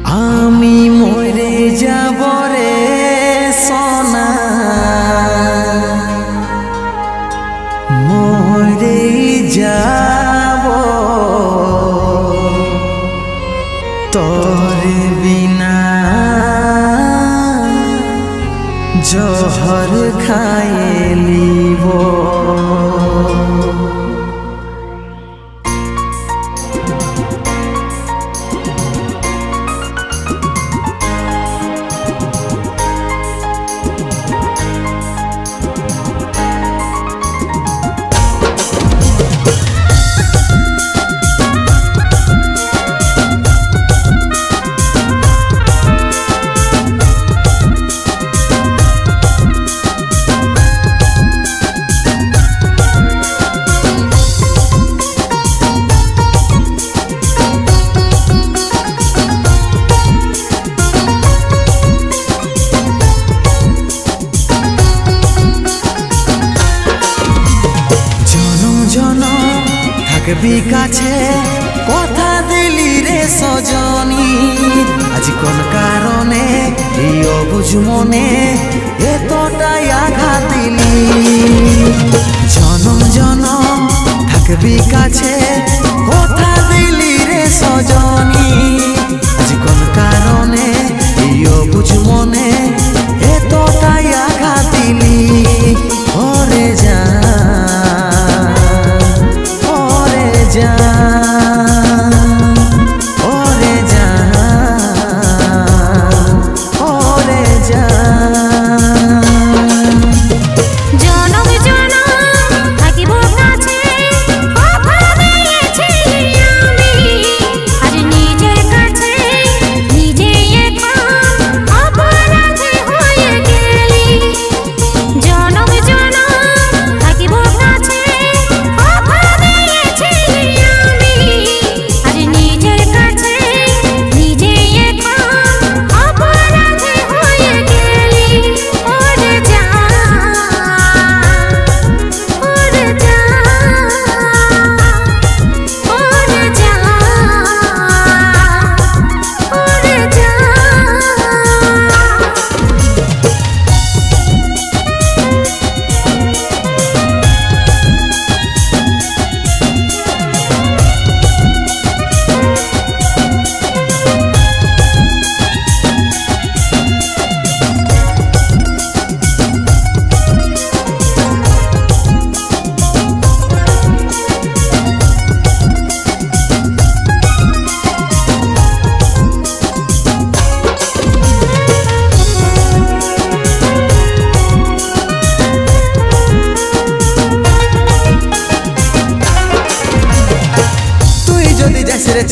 আমি মরে যাব রে সোনা, মরে যাব তোর বিনা জহর খায়ে লিব। থাকবি কাছে কথা দিলি রে সজনী, আজ কোন কারণে এই অবুঝ মনে এতটাই আঘাত দিলি। জনম জনম থাকবি কাছে কথা দিলি রে সজনী, আজ কোন কারণে এই অবুঝ মনে এতটাই আঘাত দিলি। ওরে যা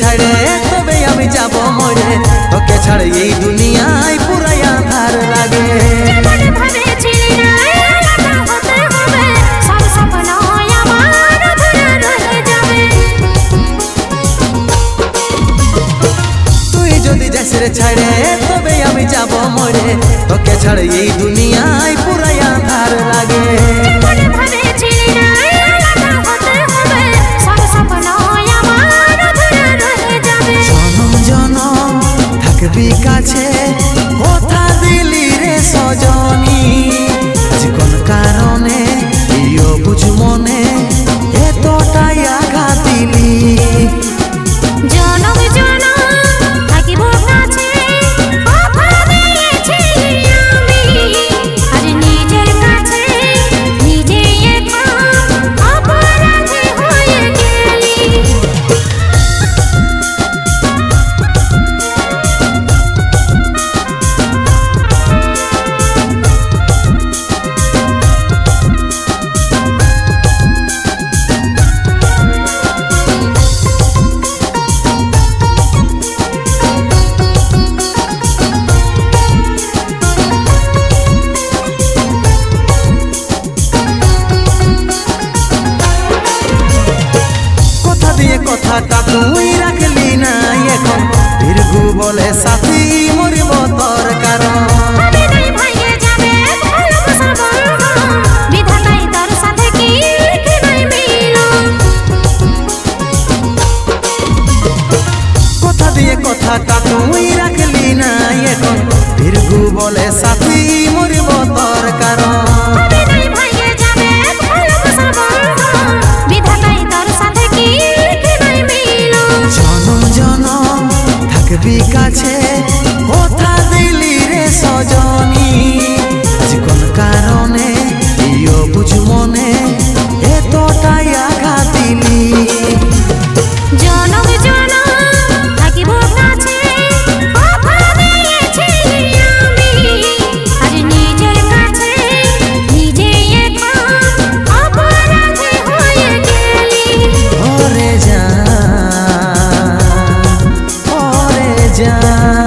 ছাড়ে তবে আমি যাব মরে, তোকে ছাড়ে এই দুনিয়ায় পুরাই আধার লাগে। তুই যদি যাস রে ছাড়ে তবে আমি যাব মরে, তোকে ছাড়ে এই দুনিয়ায় পুরাই আধার লাগে। থাকবি কাছে কথা দিলি রে সজনী, আজ কোন কারণে এই অবুঝ মনে এতটাই আঘাত দিলি। জনম জনম থাকিব কাছে কথা দিয়েছিলি আমি, আজ নিজের কাছে নিজে এখন অপরাধী হয়ে গেলি। কথাটা তুই রাখলি না এখন, দীর্ঘ বলে সাথী মরিব তোর কারণ। কথা দিয়ে কথা কথা তুই রাখলি না এখন ভীরগু বলে সাথী মরিব তোর কারণ জনম জনম থাকবি কাছে কথা দিলি রে সজনী আজ কোন কারণে ইয়ো বুঝ মনে এতটাই আঘাত দিলি জনম জনম থাকিব কাছে কথা দিয়েছি আমি আজ নিজের কাছে নিজে এখন অপরাধী হয়ে গেলি ওরে জান